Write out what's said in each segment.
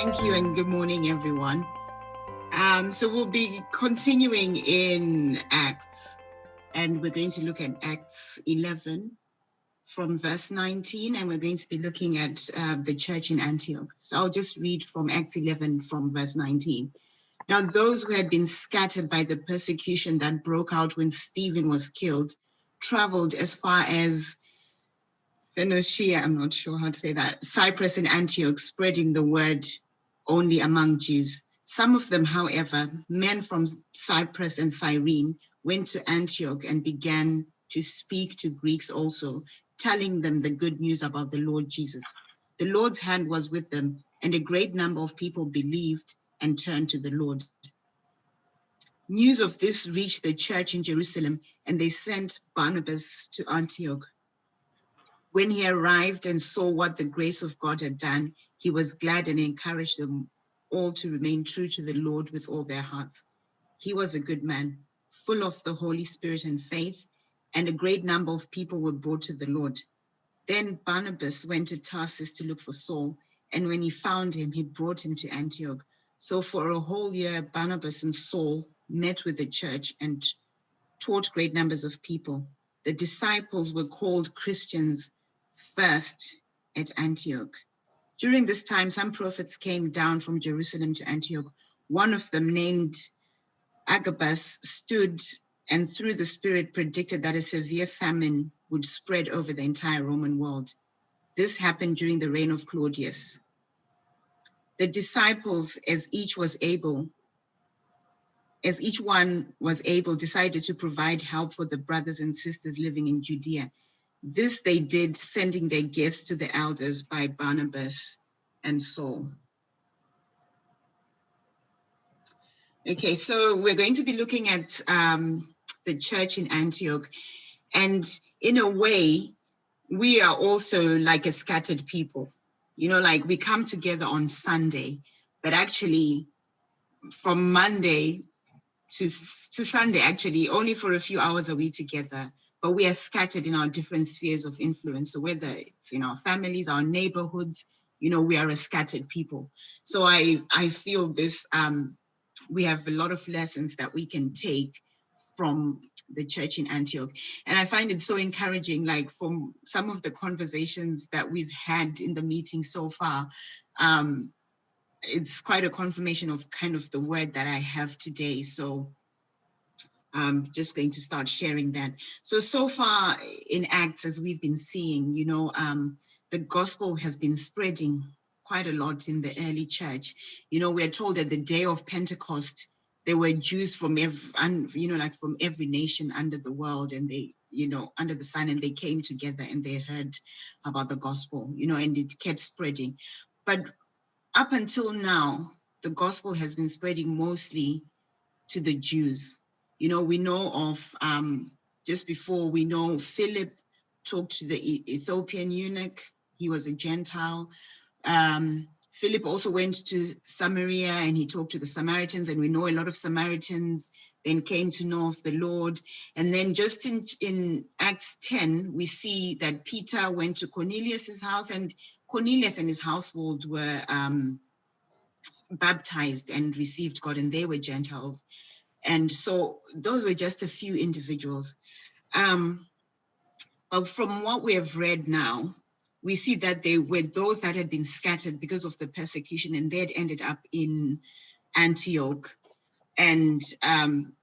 Thank you and good morning, everyone. So we'll be continuing in Acts, and we're going to look at Acts 11 from verse 19, and we're going to be looking at the church in Antioch. So I'll just read from Acts 11 from verse 19. Now, those who had been scattered by the persecution that broke out when Stephen was killed traveled as far as Phoenicia, I'm not sure how to say that, Cyprus and Antioch, spreading the word only among Jews. Some of them, however, men from Cyprus and Cyrene, went to Antioch and began to speak to Greeks also, telling them the good news about the Lord Jesus. The Lord's hand was with them, and a great number of people believed and turned to the Lord. News of this reached the church in Jerusalem, and they sent Barnabas to Antioch. When he arrived and saw what the grace of God had done, he was glad and encouraged them all to remain true to the Lord with all their hearts. He was a good man, full of the Holy Spirit and faith, and a great number of people were brought to the Lord. Then Barnabas went to Tarsus to look for Saul, and when he found him, he brought him to Antioch. So for a whole year, Barnabas and Saul met with the church and taught great numbers of people. The disciples were called Christians first at Antioch. During this time, some prophets came down from Jerusalem to Antioch. One of them, named Agabus, stood and through the Spirit predicted that a severe famine would spread over the entire Roman world. This happened during the reign of Claudius. The disciples, as each one was able, decided to provide help for the brothers and sisters living in Judea. This they did, sending their gifts to the elders by Barnabas and Saul. Okay, so we're going to be looking at the church in Antioch. And in a way, we are also like a scattered people. You know, like we come together on Sunday, but actually from Monday to Sunday, actually, only for a few hours are we together. But we are scattered in our different spheres of influence. So whether it's in our families, our neighborhoods, you know, we are a scattered people. So I feel this, we have a lot of lessons that we can take from the church in Antioch. And I find it so encouraging, like from some of the conversations that we've had in the meeting so far, it's quite a confirmation of kind of the word that I have today. So I'm just going to start sharing that. So far in Acts, as we've been seeing, you know, the gospel has been spreading quite a lot in the early church. You know, we're told that the day of Pentecost, there were Jews from from every nation under the world, and they, you know, under the sun, and they came together and they heard about the gospel, you know, and it kept spreading. But up until now, the gospel has been spreading mostly to the Jews. You know, we know of, just before, we know Philip talked to the Ethiopian eunuch. He was a Gentile. Philip also went to Samaria and he talked to the Samaritans, and we know a lot of Samaritans then came to know of the Lord. And then just in Acts 10, we see that Peter went to Cornelius's house, and Cornelius and his household were baptized and received God, and they were Gentiles. And so those were just a few individuals. But from what we have read now, we see that they were those that had been scattered because of the persecution, and they had ended up in Antioch. And the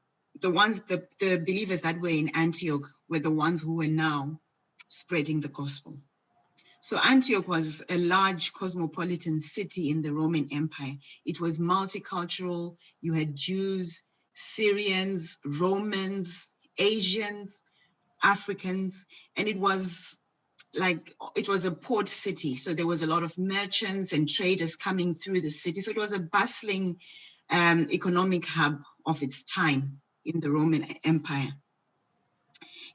believers that were in Antioch were the ones who were now spreading the gospel. So Antioch was a large cosmopolitan city in the Roman Empire. It was multicultural. You had Jews, Syrians, Romans, Asians, Africans, and it was a port city. So there was a lot of merchants and traders coming through the city. So it was a bustling economic hub of its time in the Roman Empire.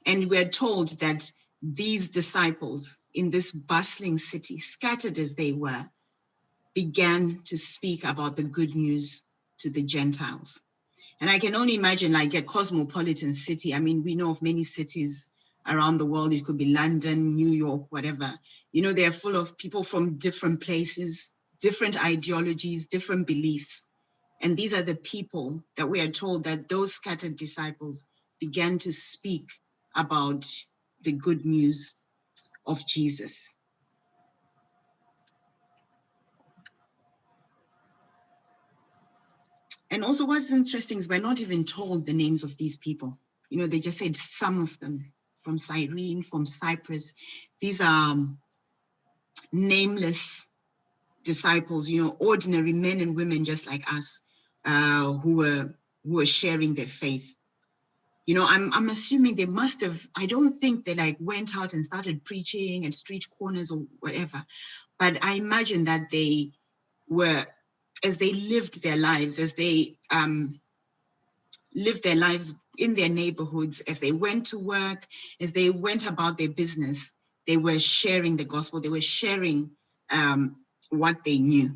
And we're told that these disciples in this bustling city, scattered as they were, began to speak about the good news to the Gentiles. And I can only imagine like a cosmopolitan city. I mean, we know of many cities around the world. It could be London, New York, whatever. You know, they're full of people from different places, different ideologies, different beliefs. And these are the people that we are told that those scattered disciples began to speak about the good news of Jesus. And also what's interesting is we're not even told the names of these people. You know, they just said some of them from Cyrene, from Cyprus. These are nameless disciples, you know, ordinary men and women just like us, who were sharing their faith. You know, I'm assuming they must have, I don't think they like went out and started preaching at street corners or whatever, but I imagine that they were, as they lived their lives, as they lived their lives in their neighborhoods, as they went to work, as they went about their business, they were sharing the gospel, they were sharing what they knew.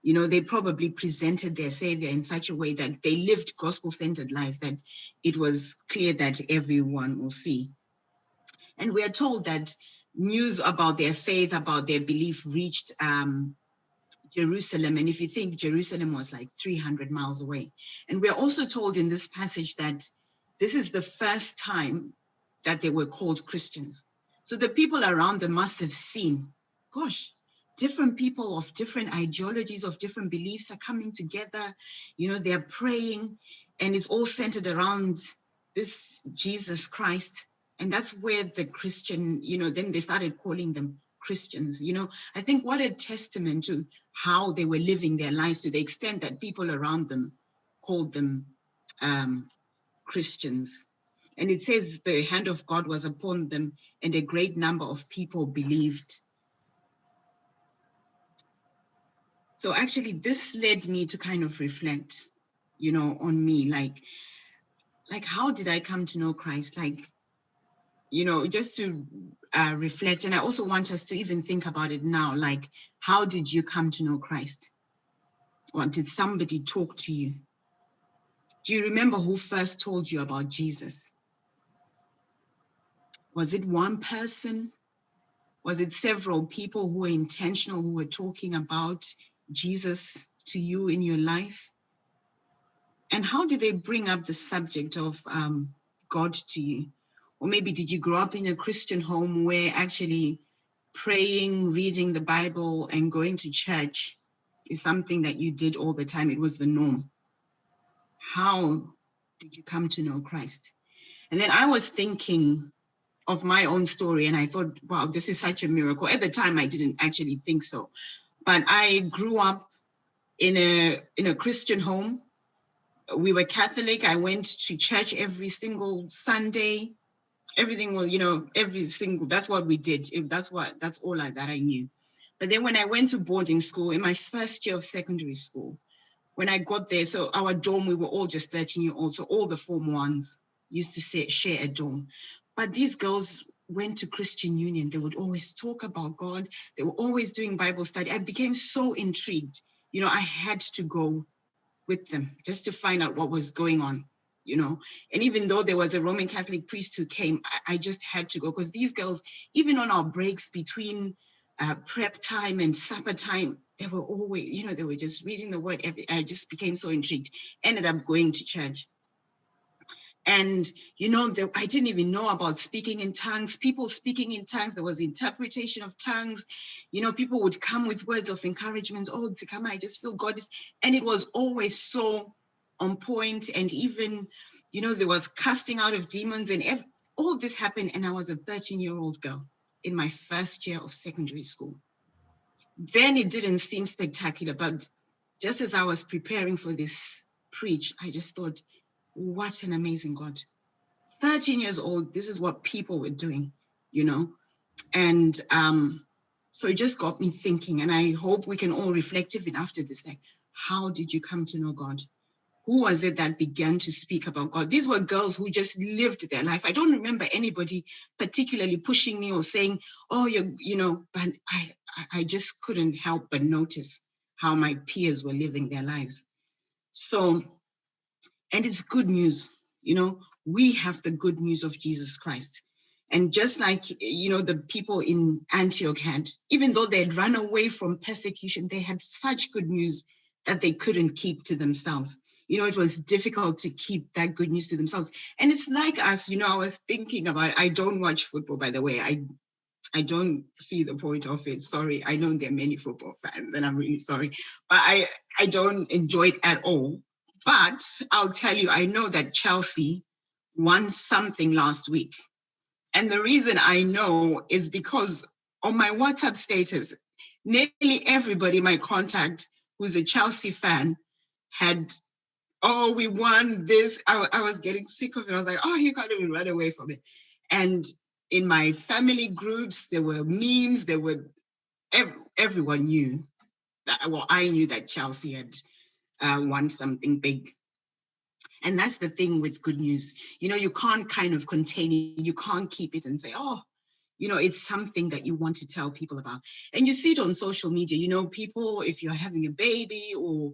You know, they probably presented their Savior in such a way that they lived gospel-centered lives that it was clear that everyone will see. And we are told that news about their faith, about their belief reached Jerusalem. And if you think Jerusalem was like 300 miles away. And we're also told in this passage that this is the first time that they were called Christians. So the people around them must have seen, gosh, different people of different ideologies, of different beliefs are coming together. You know, they're praying, and it's all centered around this Jesus Christ. And that's where the Christian, you know, then they started calling them Christians. You know, I think what a testament to how they were living their lives, to the extent that people around them called them Christians. And it says the hand of God was upon them, and a great number of people believed. So actually this led me to kind of reflect, you know, on me, like how did I come to know Christ? Like, you know, just to reflect. And I also want us to even think about it now, like, how did you come to know Christ? Or did somebody talk to you? Do you remember who first told you about Jesus? Was it one person? Was it several people who were intentional, who were talking about Jesus to you in your life? And how did they bring up the subject of God to you? Or maybe did you grow up in a Christian home where actually praying, reading the Bible, and going to church is something that you did all the time? It was the norm. How did you come to know Christ? And then I was thinking of my own story, and I thought, wow, this is such a miracle. At the time, I didn't actually think so. But I grew up in a Christian home. We were Catholic. I went to church every single Sunday. Everything was, you know, that's what we did. That's all that I knew. But then when I went to boarding school, in my first year of secondary school, when I got there, so our dorm, we were all just 13-year-olds, so all the Form 1s used to share a dorm. But these girls went to Christian Union. They would always talk about God. They were always doing Bible study. I became so intrigued. You know, I had to go with them just to find out what was going on, you know. And even though there was a Roman Catholic priest who came, I just had to go, because these girls, even on our breaks between prep time and supper time, they were always, you know, they were just reading the word. I just became so intrigued, ended up going to church. And, you know, I didn't even know about speaking in tongues, people speaking in tongues. There was interpretation of tongues. You know, people would come with words of encouragement. Oh, Dzikamayi, I just feel God is, and it was always so on point. And even, you know, there was casting out of demons, and all this happened. And I was a 13-year-old girl in my first year of secondary school. Then it didn't seem spectacular, but just as I was preparing for this preach, I just thought, what an amazing God. 13 years old, this is what people were doing, you know? And so it just got me thinking, and I hope we can all reflect even after this, like, how did you come to know God? Who was it that began to speak about God? These were girls who just lived their life. I don't remember anybody particularly pushing me or saying, oh, you know, but I just couldn't help but notice how my peers were living their lives. So, and it's good news, you know, we have the good news of Jesus Christ. And just like, the people in Antioch had, even though they had run away from persecution, they had such good news that they couldn't keep to themselves. It was difficult to keep that good news to themselves. And it's like us, I was thinking about, I don't watch football, by the way. I don't see the point of it. Sorry. I know there are many football fans and I'm really sorry, but I don't enjoy it at all. But I'll tell you, I know that Chelsea won something last week. And the reason I know is because on my WhatsApp status, nearly everybody in my contact who's a Chelsea fan had, oh, we won this. I was getting sick of it. I was like, oh, you can't even run away from it. And in my family groups, there were memes, everyone knew that, well, I knew that Chelsea had won something big. And that's the thing with good news. You can't kind of contain it. You can't keep it and say, oh, it's something that you want to tell people about. And you see it on social media, people, if you're having a baby or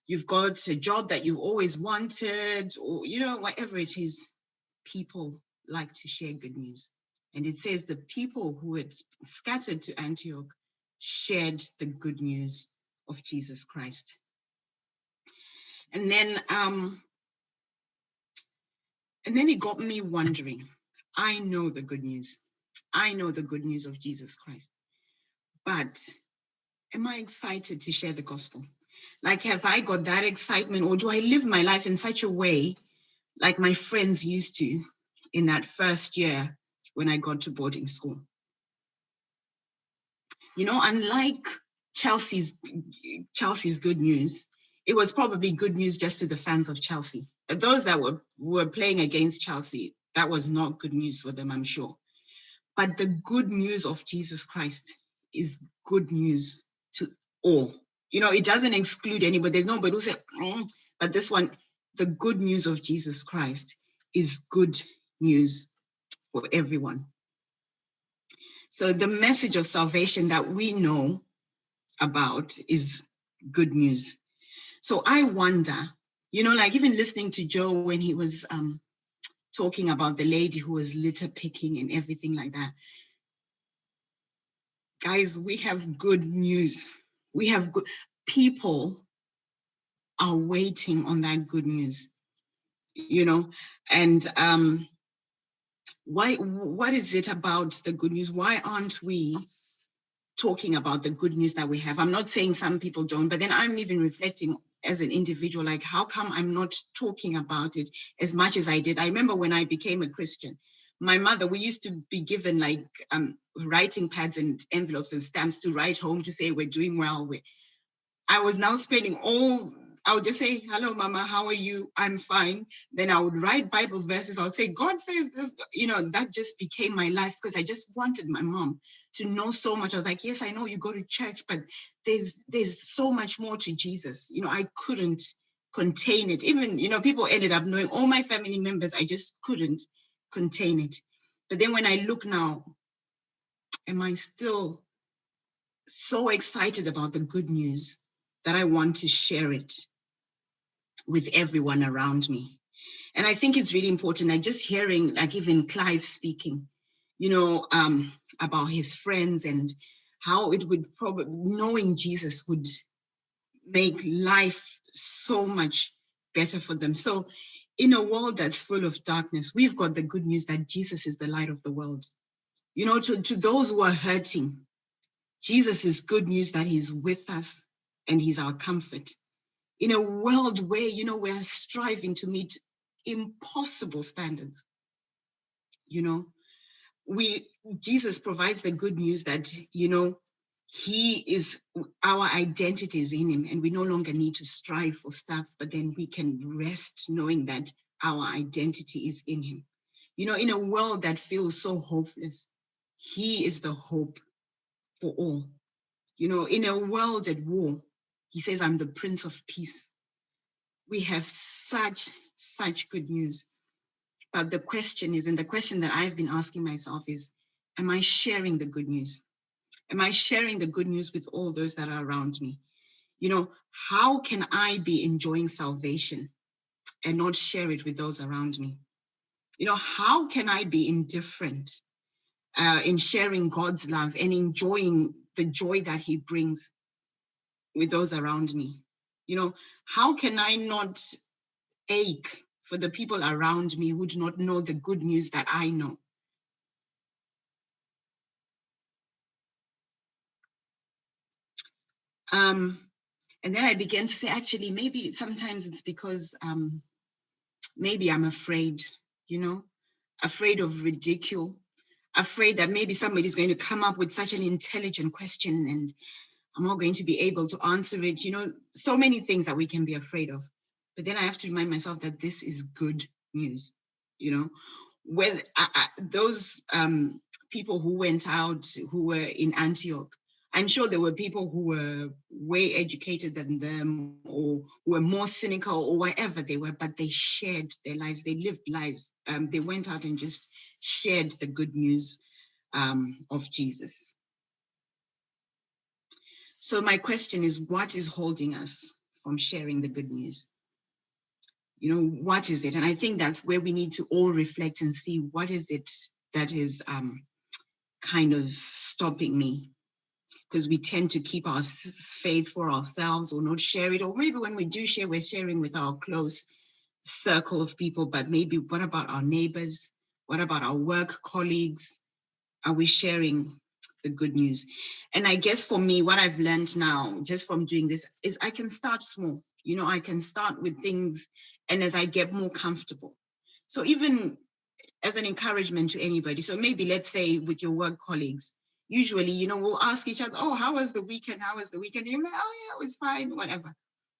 you've got a job that you've always wanted or, whatever it is, people like to share good news. And it says the people who had scattered to Antioch shared the good news of Jesus Christ. And then it got me wondering, I know the good news. I know the good news of Jesus Christ. But am I excited to share the gospel? Like, have I got that excitement, or do I live my life in such a way like my friends used to in that first year when I got to boarding school? Unlike Chelsea's good news, it was probably good news just to the fans of Chelsea. Those that were playing against Chelsea, that was not good news for them, I'm sure. But the good news of Jesus Christ is good news to all. It doesn't exclude anybody. There's nobody who said, but this one, the good news of Jesus Christ is good news for everyone. So the message of salvation that we know about is good news. So I wonder, like even listening to Joe when he was talking about the lady who was litter picking and everything like that. Guys, we have good news. We have good people are waiting on that good news, and what is it about the good news? Why aren't we talking about the good news that we have? I'm not saying some people don't, but then I'm even reflecting as an individual, like, how come I'm not talking about it as much as I did? I remember when I became a Christian, my mother, we used to be given like writing pads and envelopes and stamps to write home to say we're doing well. I was now spending I would just say, hello, Mama, how are you? I'm fine. Then I would write Bible verses. I would say, God says this, that just became my life because I just wanted my mom to know so much. I was like, yes, I know you go to church, but there's so much more to Jesus. I couldn't contain it. Even, people ended up knowing all my family members. I just couldn't contain it. But then when I look now, am I still so excited about the good news that I want to share it with everyone around me? And I think it's really important. Like just hearing, like even Clive speaking, about his friends and how it would probably, knowing Jesus would make life so much better for them. So in a world that's full of darkness, we've got the good news that Jesus is the light of the world. To those who are hurting, Jesus is good news that he's with us and he's our comfort. In a world where, we're striving to meet impossible standards, Jesus provides the good news that, he is, our identity is in him and we no longer need to strive for stuff, but then we can rest knowing that our identity is in him. In a world that feels so hopeless, he is the hope for all. In a world at war, he says, I'm the Prince of Peace. We have such good news. But the question is, and the question that I've been asking myself is, am I sharing the good news? Am I sharing the good news with all those that are around me? How can I be enjoying salvation and not share it with those around me? how can I be indifferent in sharing God's love and enjoying the joy that he brings with those around me? How can I not ache for the people around me who do not know the good news that I know? And then I began to say, actually, maybe sometimes it's because maybe I'm afraid, afraid of ridicule, afraid that maybe somebody's going to come up with such an intelligent question and I'm not going to be able to answer it. So many things that we can be afraid of. But then I have to remind myself that this is good news. Whether those people who went out, who were in Antioch, I'm sure there were people who were way educated than them or were more cynical or whatever they were, but they shared their lives. They lived lives. They went out and just shared the good news of Jesus. So my question is, what is holding us from sharing the good news? What is it? And I think that's where we need to all reflect and see what is it that is kind of stopping me. Because we tend to keep our faith for ourselves or not share it. Or maybe when we do share, we're sharing with our close circle of people. But maybe what about our neighbors? What about our work colleagues? Are we sharing the good news? And I guess for me, what I've learned now, just from doing this, is I can start small. I can start with things, and as I get more comfortable. So even as an encouragement to anybody, so maybe let's say with your work colleagues, usually, we'll ask each other, oh, how was the weekend? How was the weekend? You're like, oh yeah, it was fine, whatever.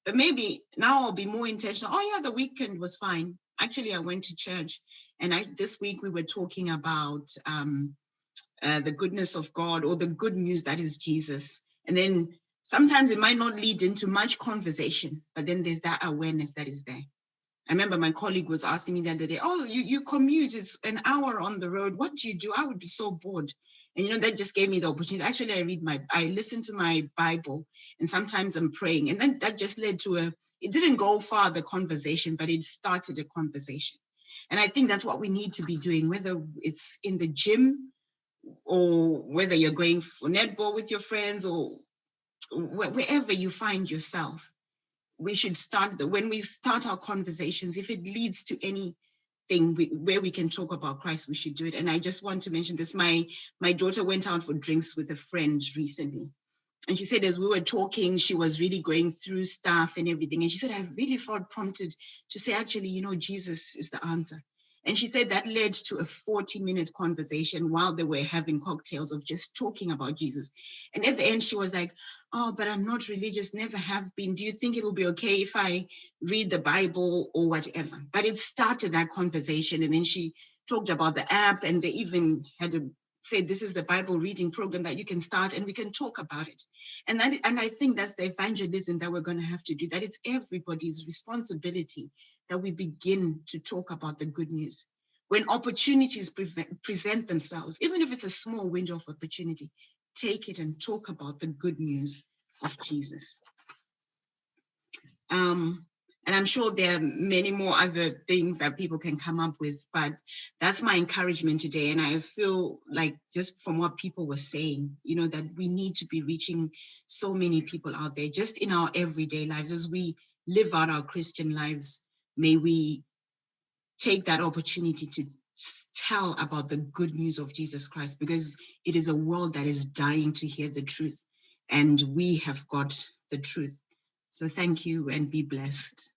But maybe now I'll be more intentional. Oh yeah, the weekend was fine. Actually, I went to church, and this week we were talking about the goodness of God, or the good news that is Jesus. And then sometimes it might not lead into much conversation, but then there's that awareness that is there. I remember my colleague was asking me the other day, oh, you commute, it's an hour on the road. What do you do? I would be so bored. And that just gave me the opportunity. Actually, I listen to my Bible, and sometimes I'm praying. And then that just led to it didn't go far, the conversation, but it started a conversation. And I think that's what we need to be doing, whether it's in the gym or whether you're going for netball with your friends or wherever you find yourself. We should when we start our conversations, if it leads to anything where we can talk about Christ, we should do it. And I just want to mention this. My daughter went out for drinks with a friend recently. And she said, as we were talking, she was really going through stuff and everything. And she said, I really felt prompted to say, actually, Jesus is the answer. And she said that led to a 40-minute conversation while they were having cocktails of just talking about Jesus. And at the end, she was like, oh, but I'm not religious, never have been. Do you think it'll be okay if I read the Bible or whatever? But it started that conversation. And then she talked about the app, and they even had said, this is the Bible reading program that you can start and we can talk about it. And I think that's the evangelism that we're going to have to do, that it's everybody's responsibility that we begin to talk about the good news. When opportunities present themselves, even if it's a small window of opportunity, take it and talk about the good news of Jesus. And I'm sure there are many more other things that people can come up with, but that's my encouragement today. And I feel like, just from what people were saying, that we need to be reaching so many people out there, just in our everyday lives. As we live out our Christian lives, may we take that opportunity to tell about the good news of Jesus Christ, because it is a world that is dying to hear the truth, and we have got the truth. So thank you and be blessed.